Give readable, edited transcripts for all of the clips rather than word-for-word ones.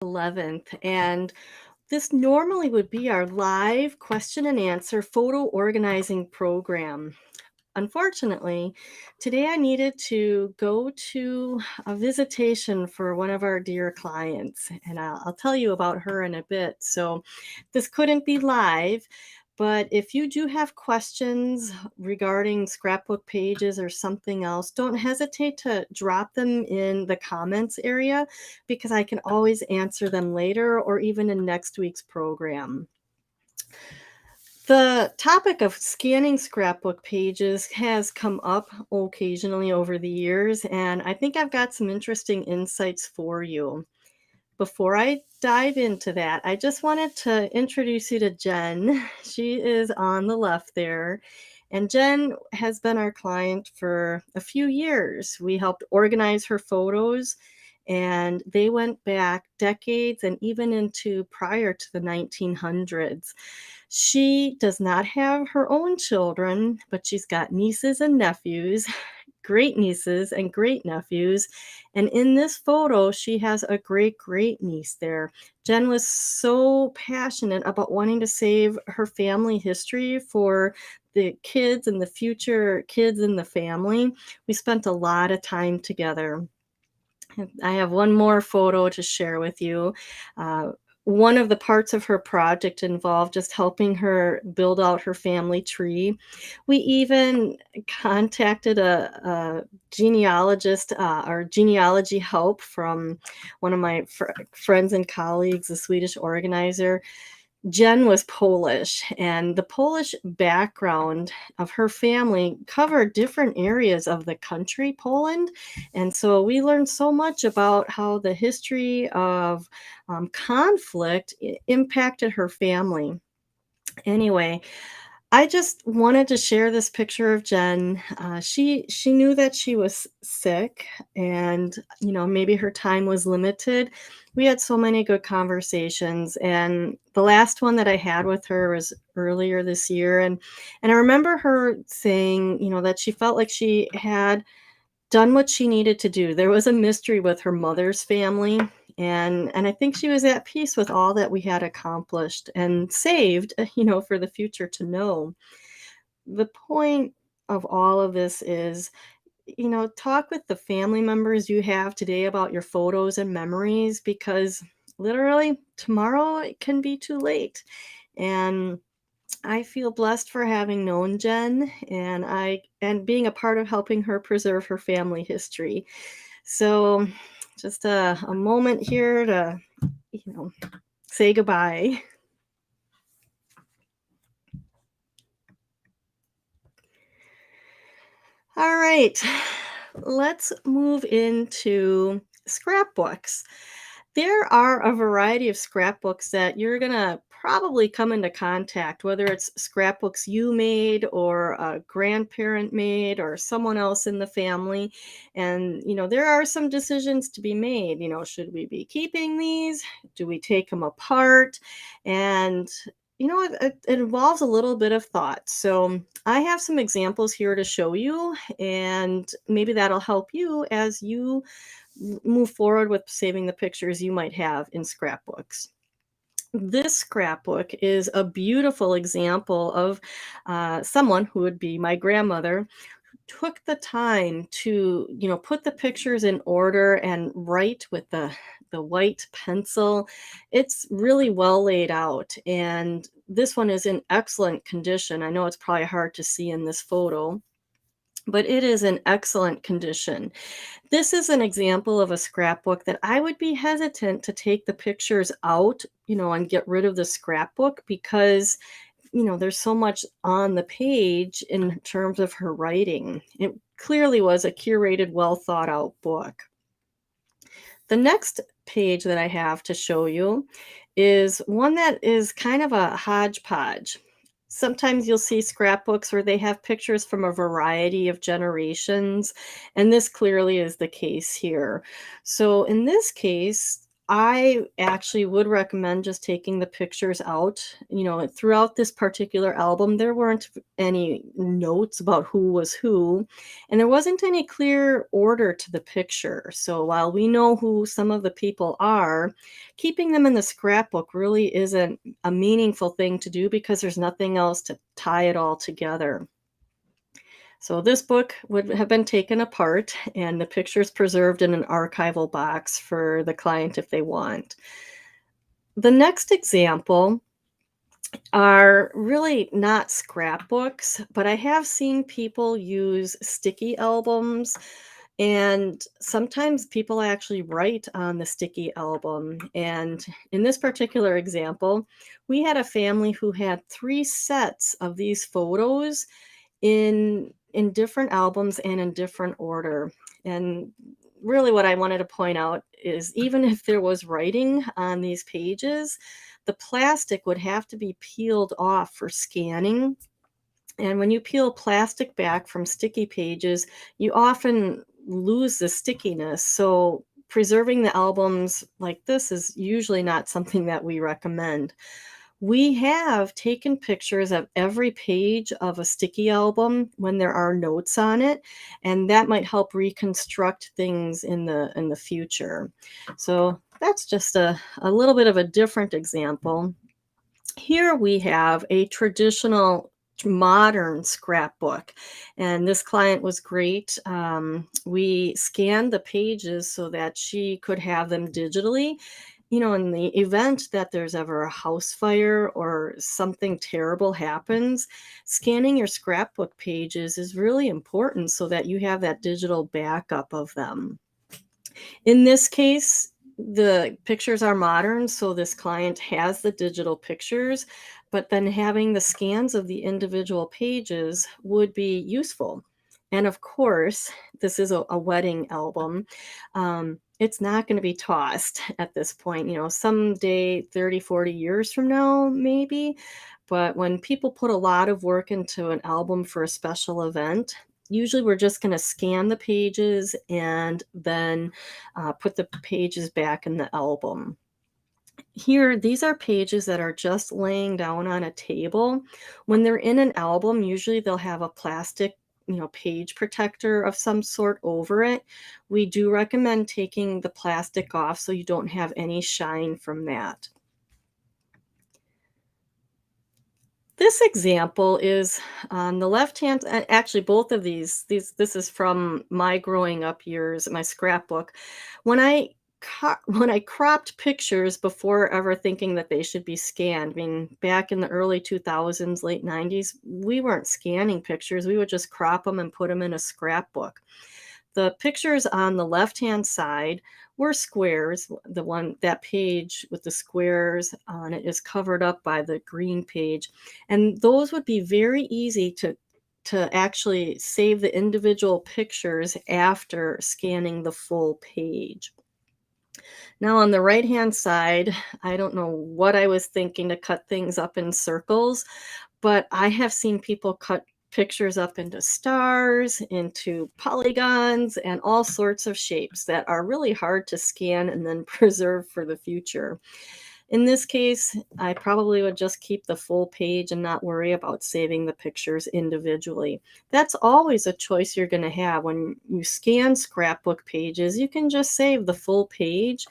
11th, and this normally would be our live question and answer photo organizing program. Unfortunately, today I needed to go to a visitation for one of our dear clients, and I'll tell you about her in a bit. So, this couldn't be live, but if you do have questions regarding scrapbook pages or something else, don't hesitate to drop them in the comments area because I can always answer them later or even in next week's program. The topic of scanning scrapbook pages has come up occasionally over the years, and I think I've got some interesting insights for you. Before I dive into that, I just wanted to introduce you to Jen. She is on the left there, and Jen has been our client for a few years. We helped organize her photos, and they went back decades and even into prior to the 1900s. She does not have her own children, but she's got nieces and nephews, great nieces and great nephews. And in this photo, she has a great great niece there. Jen was so passionate about wanting to save her family history for the kids and the future kids in the family. We spent a lot of time together. I have one more photo to share with you. Uh, one of the parts of her project involved just helping her build out her family tree. We even contacted a genealogist or genealogy help from one of my friends and colleagues, a Swedish organizer. Jen was Polish, and the Polish background of her family covered different areas of the country, Poland. And so we learned so much about how the history of conflict impacted her family. Anyway, I just wanted to share this picture of Jen. She knew that she was sick, and maybe her time was limited. We had so many good conversations, and the last one that I had with her was earlier this year, and I remember her saying, that she felt like she had done what she needed to do. There was a mystery with her mother's family, and I think she was at peace with all that we had accomplished and saved, for the future to know. The point of all of this is, talk with the family members you have today about your photos and memories because literally tomorrow it can be too late. And I feel blessed for having known Jen and being a part of helping her preserve her family history. So just a moment here to, you know, say goodbye. All right, let's move into scrapbooks. There are a variety of scrapbooks that you're going to probably come into contact, whether it's scrapbooks you made or a grandparent made or someone else in the family. And, there are some decisions to be made. Should we be keeping these? Do we take them apart? And, it involves a little bit of thought. So I have some examples here to show you, and maybe that'll help you as you move forward with saving the pictures you might have in scrapbooks. This scrapbook is a beautiful example of someone who would be my grandmother took the time to put the pictures in order and write with the white pencil. It's really well laid out, and this one is in excellent condition. I know it's probably hard to see in this photo, but it is in excellent condition. This is an example of a scrapbook that I would be hesitant to take the pictures out, and get rid of the scrapbook because, there's so much on the page in terms of her writing. It clearly was a curated, well thought out book. The next page that I have to show you is one that is kind of a hodgepodge. Sometimes you'll see scrapbooks where they have pictures from a variety of generations, and this clearly is the case here. So in this case, I actually would recommend just taking the pictures out. Throughout this particular album, there weren't any notes about who was who, and there wasn't any clear order to the picture. So while we know who some of the people are, keeping them in the scrapbook really isn't a meaningful thing to do because there's nothing else to tie it all together. So this book would have been taken apart and the pictures preserved in an archival box for the client if they want. The next example are really not scrapbooks, but I have seen people use sticky albums, and sometimes people actually write on the sticky album. And in this particular example, we had a family who had 3 sets of these photos in different albums and in different order. And really what I wanted to point out is even if there was writing on these pages, the plastic would have to be peeled off for scanning. And when you peel plastic back from sticky pages, you often lose the stickiness. So preserving the albums like this is usually not something that we recommend. We have taken pictures of every page of a sticky album when there are notes on it, and that might help reconstruct things in the future. So that's just a little bit of a different example. Here we have a traditional modern scrapbook, and this client was great. We scanned the pages so that she could have them digitally. In the event that there's ever a house fire or something terrible happens, scanning your scrapbook pages is really important so that you have that digital backup of them. In this case, the pictures are modern, so this client has the digital pictures, but then having the scans of the individual pages would be useful. And of course, this is a wedding album. It's not going to be tossed at this point, someday, 30, 40 years from now, maybe. But when people put a lot of work into an album for a special event, usually we're just going to scan the pages and then put the pages back in the album. Here, these are pages that are just laying down on a table. When they're in an album, usually they'll have a plastic page protector of some sort over it. We do recommend taking the plastic off so you don't have any shine from that. This example is on the left hand, actually both of this is from my growing up years, my scrapbook. When when I cropped pictures before ever thinking that they should be scanned, I mean, back in the early 2000s, late 90s, we weren't scanning pictures. We would just crop them and put them in a scrapbook. The pictures on the left-hand side were squares. That page with the squares on it is covered up by the green page. And those would be very easy to actually save the individual pictures after scanning the full page. Now on the right-hand side, I don't know what I was thinking to cut things up in circles, but I have seen people cut pictures up into stars, into polygons, and all sorts of shapes that are really hard to scan and then preserve for the future. In this case, I probably would just keep the full page and not worry about saving the pictures individually. That's always a choice you're going to have. When you scan scrapbook pages, you can just save the full page,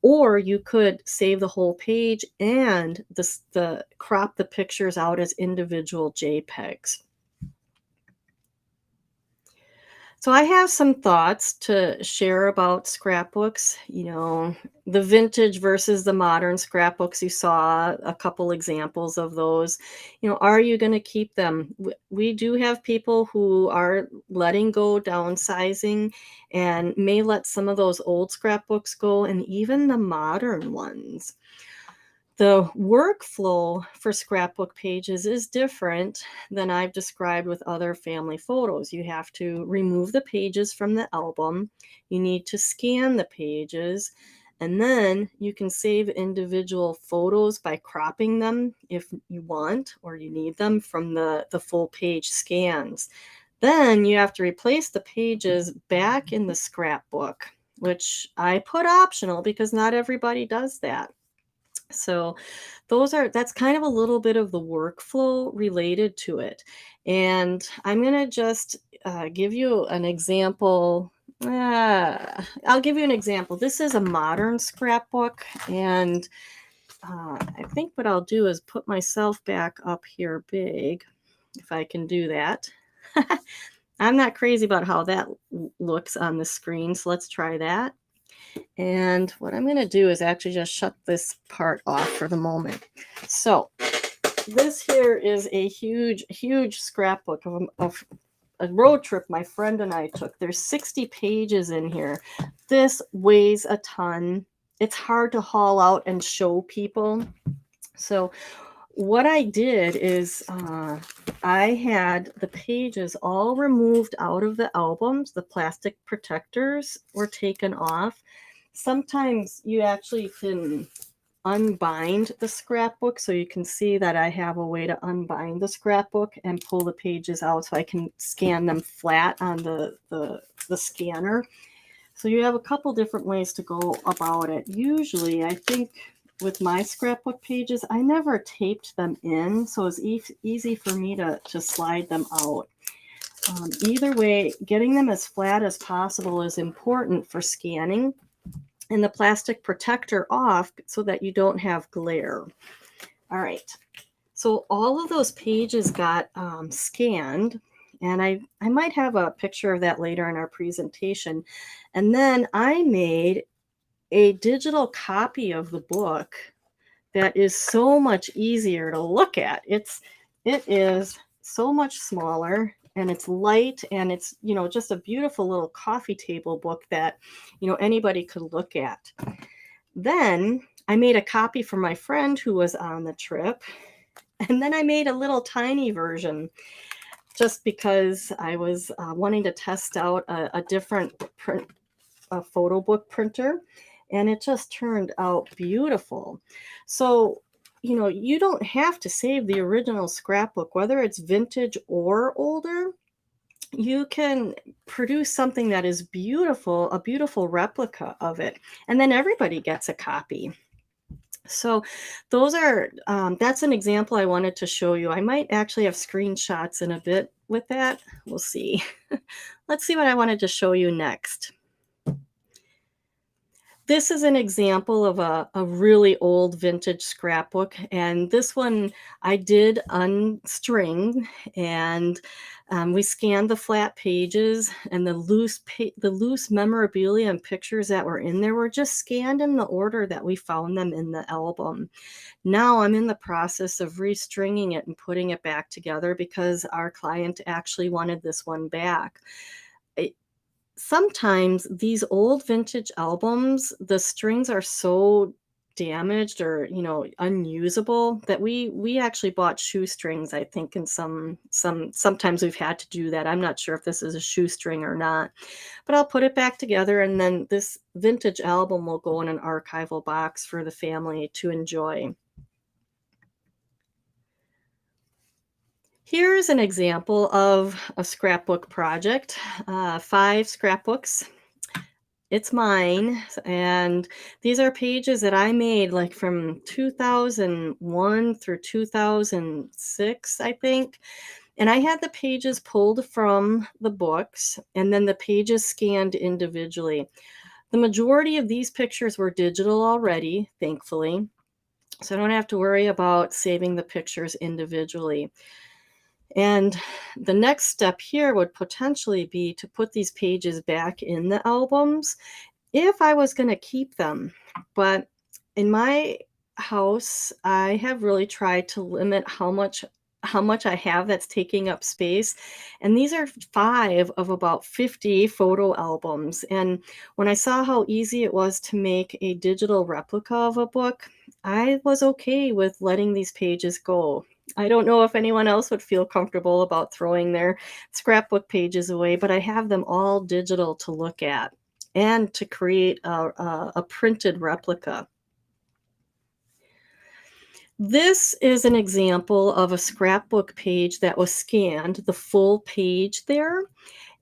or you could save the whole page and crop the pictures out as individual JPEGs. So I have some thoughts to share about scrapbooks, the vintage versus the modern scrapbooks. You saw a couple examples of those. Are you going to keep them? We do have people who are letting go, downsizing, and may let some of those old scrapbooks go, and even the modern ones. The workflow for scrapbook pages is different than I've described with other family photos. You have to remove the pages from the album, you need to scan the pages, and then you can save individual photos by cropping them if you want or you need them from the full page scans. Then you have to replace the pages back in the scrapbook which I put optional because not everybody does that. So that's kind of a little bit of the workflow related to it. And I'm going to just give you an example. I'll give you an example. This is a modern scrapbook, and I think what I'll do is put myself back up here big, if I can do that. I'm not crazy about how that looks on the screen, so let's try that. And what I'm going to do is actually just shut this part off for the moment. So this here is a huge, huge scrapbook of a road trip my friend and I took. There's 60 pages in here. This weighs a ton. It's hard to haul out and show people. So what I did is I had the pages all removed out of the albums. The plastic protectors were taken off. Sometimes you actually can unbind the scrapbook, so you can see that I have a way to unbind the scrapbook and pull the pages out so I can scan them flat on the scanner. So you have a couple different ways to go about it. Usually, I think with my scrapbook pages, I never taped them in, so it's easy for me to slide them out. Either way, getting them as flat as possible is important for scanning, and the plastic protector off so that you don't have glare. All right, so all of those pages got scanned, and I might have a picture of that later in our presentation. And then I made a digital copy of the book that is so much easier to look at. It is so much smaller, and it's light, and it's, just a beautiful little coffee table book that, anybody could look at. Then I made a copy for my friend who was on the trip, and then I made a little tiny version just because I was wanting to test out a different photo book printer, and it just turned out beautiful. So, you don't have to save the original scrapbook, whether it's vintage or older. You can produce something that is beautiful, a beautiful replica of it, and then everybody gets a copy. So that's an example I wanted to show you. I might actually have screenshots in a bit with that. We'll see. Let's see what I wanted to show you next. This is an example of a really old vintage scrapbook, and this one I did unstring, and we scanned the flat pages, and the loose memorabilia and pictures that were in there were just scanned in the order that we found them in the album. Now I'm in the process of restringing it and putting it back together because our client actually wanted this one back. Sometimes these old vintage albums, the strings are so damaged or, unusable that we actually bought shoestrings, I think, and sometimes we've had to do that. I'm not sure if this is a shoestring or not, but I'll put it back together, and then this vintage album will go in an archival box for the family to enjoy. Here's an example of a scrapbook project, 5 scrapbooks. It's mine, and these are pages that I made like from 2001 through 2006, I think. And I had the pages pulled from the books and then the pages scanned individually. The majority of these pictures were digital already, thankfully, so I don't have to worry about saving the pictures individually. And the next step here would potentially be to put these pages back in the albums if I was going to keep them. But in my house, I have really tried to limit how much I have that's taking up space. And these are 5 of about 50 photo albums. And when I saw how easy it was to make a digital replica of a book, I was okay with letting these pages go. I don't know if anyone else would feel comfortable about throwing their scrapbook pages away, but I have them all digital to look at and to create a printed replica. This is an example of a scrapbook page that was scanned, the full page there.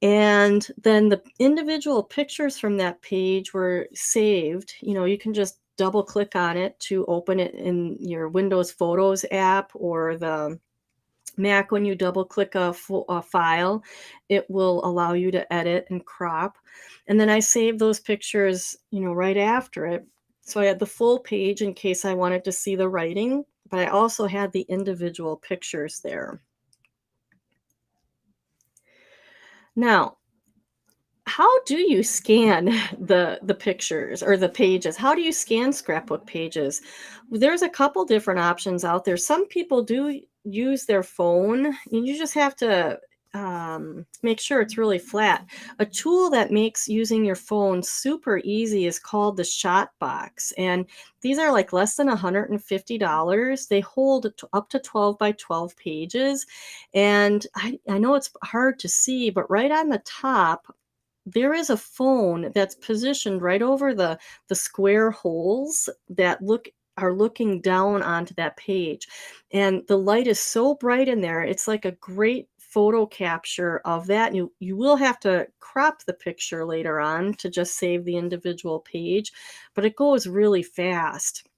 And then the individual pictures from that page were saved. You can just double click on it to open it in your Windows Photos app, or the Mac. When you double click a file, it will allow you to edit and crop. And then I saved those pictures, right after it. So I had the full page in case I wanted to see the writing, but I also had the individual pictures there. Now, how do you scan the pictures or the pages? How do you scan scrapbook pages? There's a couple different options out there. Some people do use their phone, and you just have to make sure it's really flat. A tool that makes using your phone super easy is called the Shot Box, and these are like less than $150. They hold up to 12 by 12 pages, and I know it's hard to see, but right on the top there is a phone that's positioned right over the square holes that are looking down onto that page, and the light is so bright in there, it's like a great photo capture of that. You will have to crop the picture later on to just save the individual page, but it goes really fast.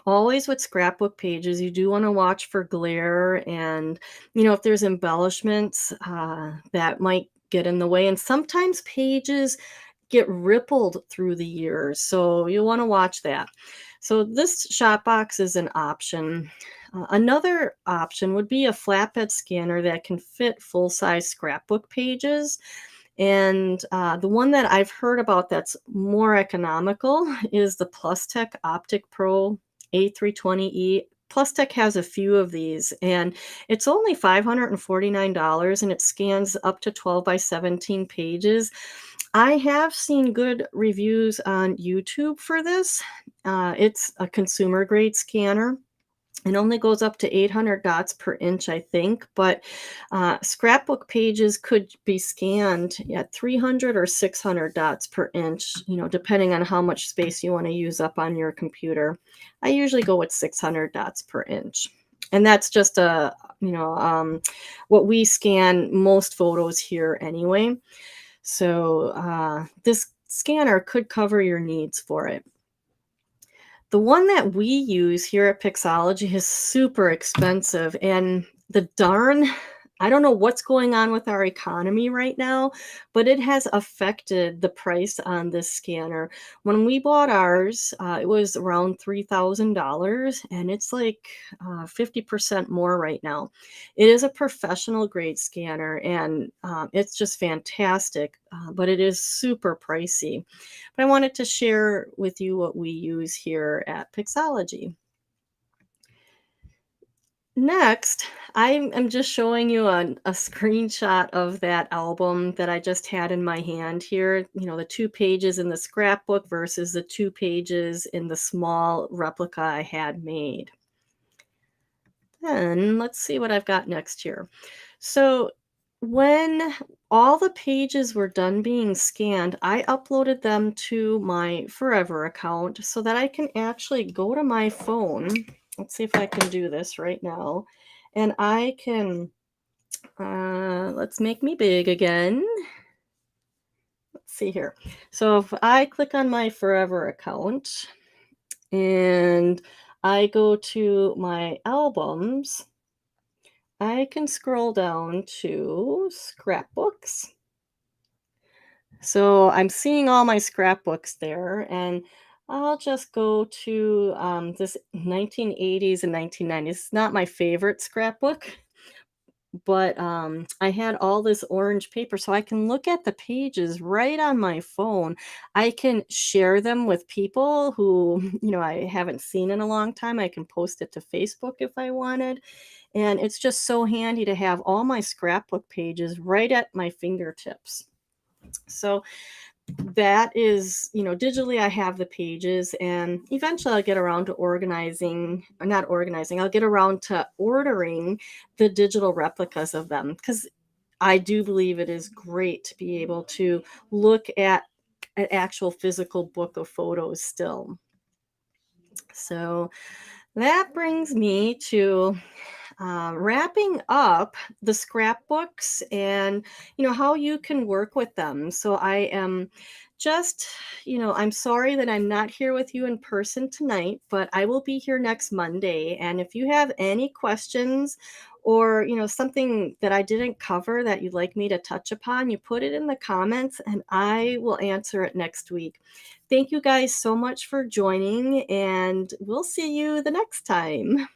Always with scrapbook pages, you do want to watch for glare, and if there's embellishments that might get in the way. And sometimes pages get rippled through the years, so you'll want to watch that. So this shot box is an option. Another option would be a flatbed scanner that can fit full-size scrapbook pages. And the one that I've heard about that's more economical is the PlusTech Optic Pro A320E. PlusTech has a few of these, and it's only $549, and it scans up to 12 by 17 pages. I have seen good reviews on YouTube for this. It's a consumer grade scanner. It only goes up to 800 dots per inch, I think, but scrapbook pages could be scanned at 300 or 600 dots per inch, depending on how much space you want to use up on your computer. I usually go with 600 dots per inch. And that's just what we scan most photos here anyway. So this scanner could cover your needs for it. The one that we use here at Pixologie is super expensive, and the darn I don't know what's going on with our economy right now, but it has affected the price on this scanner. When we bought ours, it was around $3,000, and it's like 50% more right now. It is a professional grade scanner, and it's just fantastic, but it is super pricey. But I wanted to share with you what we use here at Pixologie. Next, I'm just showing you a screenshot of that album that I just had in my hand here. The 2 pages in the scrapbook versus the 2 pages in the small replica I had made. Then let's see what I've got next here. So when all the pages were done being scanned, I uploaded them to my Forever account so that I can actually go to my phone. Let's see if I can do this right now. And I can, let's make me big again. Let's see here. So if I click on my Forever account and I go to my albums, I can scroll down to scrapbooks. So I'm seeing all my scrapbooks there, and I'll just go to this 1980s and 1990s. It's not my favorite scrapbook, but I had all this orange paper, so I can look at the pages right on my phone. I can share them with people who, I haven't seen in a long time. I can post it to Facebook if I wanted. And it's just so handy to have all my scrapbook pages right at my fingertips. So that is, digitally I have the pages, and eventually I'll get around to not organizing, I'll get around to ordering the digital replicas of them, because I do believe it is great to be able to look at an actual physical book of photos still. So that brings me to wrapping up the scrapbooks and how you can work with them. So I am just, I'm sorry that I'm not here with you in person tonight, but I will be here next Monday. And if you have any questions or something that I didn't cover that you'd like me to touch upon, you put it in the comments and I will answer it next week. Thank you guys so much for joining, and we'll see you the next time.